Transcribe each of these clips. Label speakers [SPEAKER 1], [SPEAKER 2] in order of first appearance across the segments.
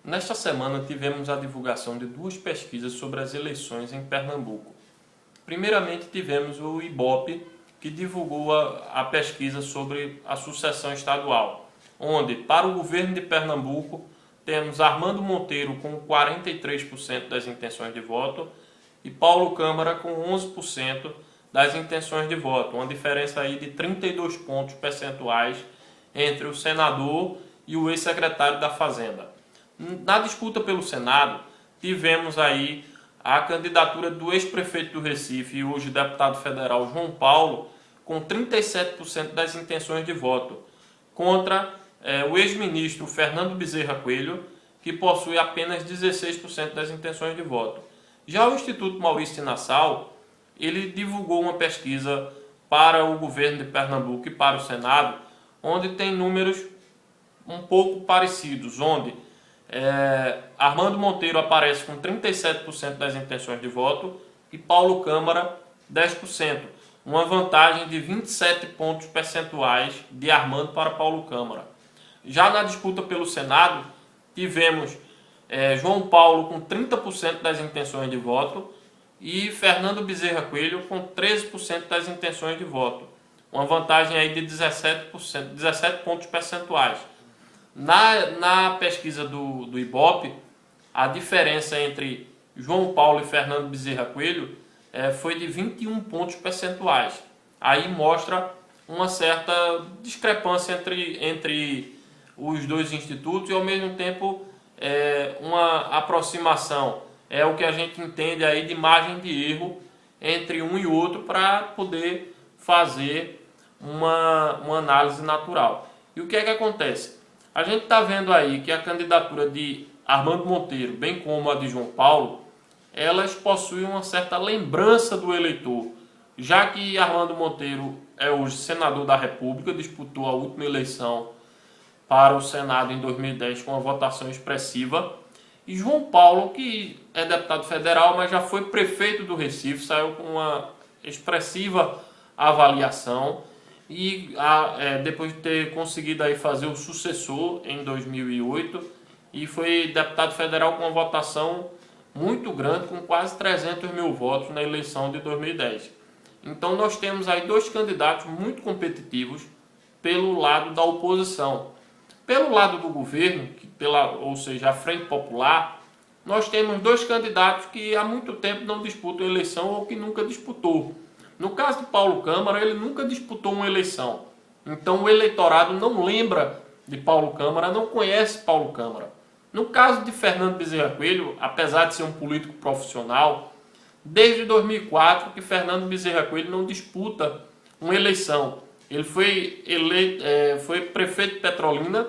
[SPEAKER 1] Nesta semana tivemos a divulgação de duas pesquisas sobre as eleições em Pernambuco. Primeiramente tivemos o IBOPE, que divulgou a pesquisa sobre a sucessão estadual, onde para o governo de Pernambuco temos Armando Monteiro com 43% das intenções de voto e Paulo Câmara com 11% das intenções de voto, uma diferença aí de 32 pontos percentuais entre o senador e o ex-secretário da Fazenda. Na disputa pelo Senado, tivemos aí a candidatura do ex-prefeito do Recife e hoje deputado federal João Paulo, com 37% das intenções de voto, contra o ex-ministro Fernando Bezerra Coelho, que possui apenas 16% das intenções de voto. Já o Instituto Maurício Nassau, ele divulgou uma pesquisa para o governo de Pernambuco e para o Senado, onde tem números um pouco parecidos, onde Armando Monteiro aparece com 37% das intenções de voto e Paulo Câmara 10%, uma vantagem de 27 pontos percentuais de Armando para Paulo Câmara. Já na disputa pelo Senado, tivemos João Paulo com 30% das intenções de voto e Fernando Bezerra Coelho com 13% das intenções de voto, uma vantagem aí de 17 pontos percentuais. Na pesquisa do IBOPE, a diferença entre João Paulo e Fernando Bezerra Coelho foi de 21 pontos percentuais. Aí mostra uma certa discrepância entre os dois institutos e ao mesmo tempo uma aproximação. É o que a gente entende aí de margem de erro entre um e outro para poder fazer uma análise natural. E o que é que acontece? A gente está vendo aí que a candidatura de Armando Monteiro, bem como a de João Paulo, elas possuem uma certa lembrança do eleitor, já que Armando Monteiro é hoje senador da República, disputou a última eleição para o Senado em 2010 com uma votação expressiva, e João Paulo, que é deputado federal, mas já foi prefeito do Recife, saiu com uma expressiva avaliação, e depois de ter conseguido aí fazer o sucessor em 2008 e foi deputado federal com uma votação muito grande, com quase 300 mil votos na eleição de 2010. Então nós temos aí dois candidatos muito competitivos pelo lado da oposição. Pelo lado do governo, ou seja, a Frente Popular, nós temos dois candidatos que há muito tempo não disputam eleição ou que nunca disputou. No caso de Paulo Câmara, ele nunca disputou uma eleição. Então o eleitorado não lembra de Paulo Câmara, não conhece Paulo Câmara. No caso de Fernando Bezerra Coelho, apesar de ser um político profissional, desde 2004 que Fernando Bezerra Coelho não disputa uma eleição. Ele foi prefeito de Petrolina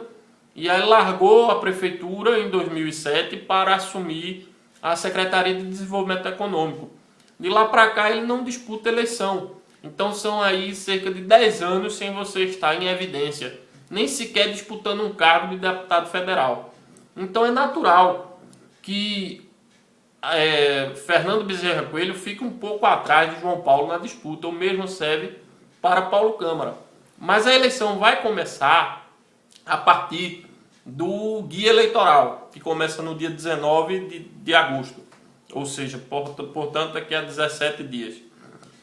[SPEAKER 1] e aí largou a prefeitura em 2007 para assumir a Secretaria de Desenvolvimento Econômico. De lá para cá ele não disputa eleição. Então são aí cerca de 10 anos sem você estar em evidência, nem sequer disputando um cargo de deputado federal. Então é natural que Fernando Bezerra Coelho fique um pouco atrás de João Paulo na disputa. O mesmo serve para Paulo Câmara. Mas a eleição vai começar a partir do guia eleitoral, que começa no dia 19 de agosto. Ou seja, portanto, daqui a 17 dias.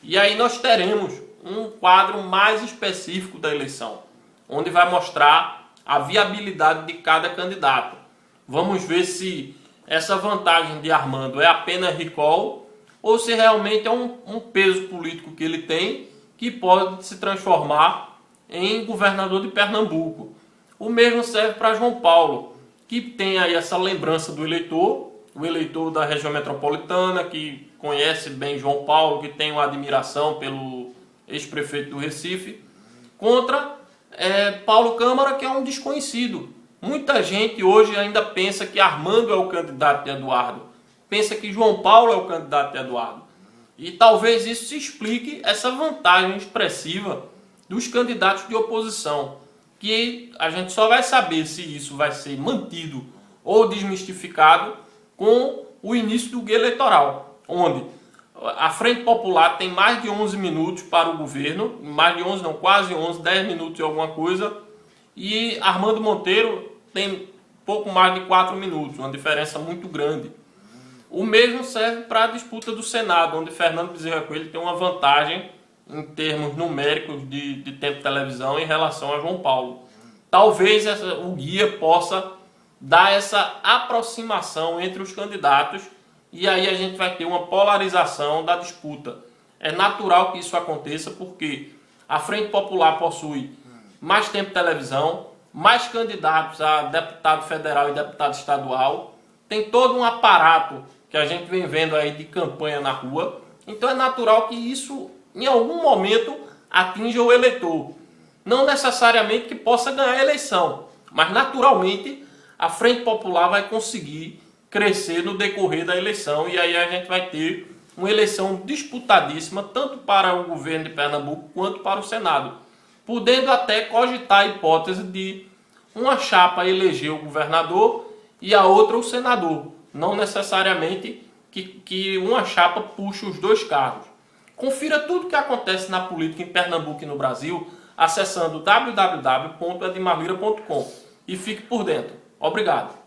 [SPEAKER 1] E aí nós teremos um quadro mais específico da eleição, onde vai mostrar a viabilidade de cada candidato. Vamos ver se essa vantagem de Armando é apenas recall ou se realmente é um peso político que ele tem que pode se transformar em governador de Pernambuco. O mesmo serve para João Paulo, que tem aí essa lembrança do eleitor, o eleitor da região metropolitana, que conhece bem João Paulo, que tem uma admiração pelo ex-prefeito do Recife, contra Paulo Câmara, que é um desconhecido. Muita gente hoje ainda pensa que Armando é o candidato de Eduardo, pensa que João Paulo é o candidato de Eduardo. E talvez isso se explique essa vantagem expressiva dos candidatos de oposição, que a gente só vai saber se isso vai ser mantido ou desmistificado com o início do guia eleitoral, onde a Frente Popular tem mais de 11 minutos para o governo, mais de 11 não, quase 11, 10 minutos e alguma coisa, e Armando Monteiro tem pouco mais de 4 minutos, uma diferença muito grande. O mesmo serve para a disputa do Senado, onde Fernando Bezerra Coelho tem uma vantagem em termos numéricos de tempo de televisão em relação a João Paulo. Talvez o guia possa dar essa aproximação entre os candidatos e aí a gente vai ter uma polarização da disputa. É natural que isso aconteça porque a Frente Popular possui mais tempo de televisão, mais candidatos a deputado federal e deputado estadual, tem todo um aparato que a gente vem vendo aí de campanha na rua, então é natural que isso em algum momento atinja o eleitor. Não necessariamente que possa ganhar a eleição, mas naturalmente a Frente Popular vai conseguir crescer no decorrer da eleição e aí a gente vai ter uma eleição disputadíssima tanto para o governo de Pernambuco quanto para o Senado, podendo até cogitar a hipótese de uma chapa eleger o governador e a outra o senador, não necessariamente que uma chapa puxe os dois cargos. Confira tudo o que acontece na política em Pernambuco e no Brasil acessando www.edmarlira.com e fique por dentro. Obrigado.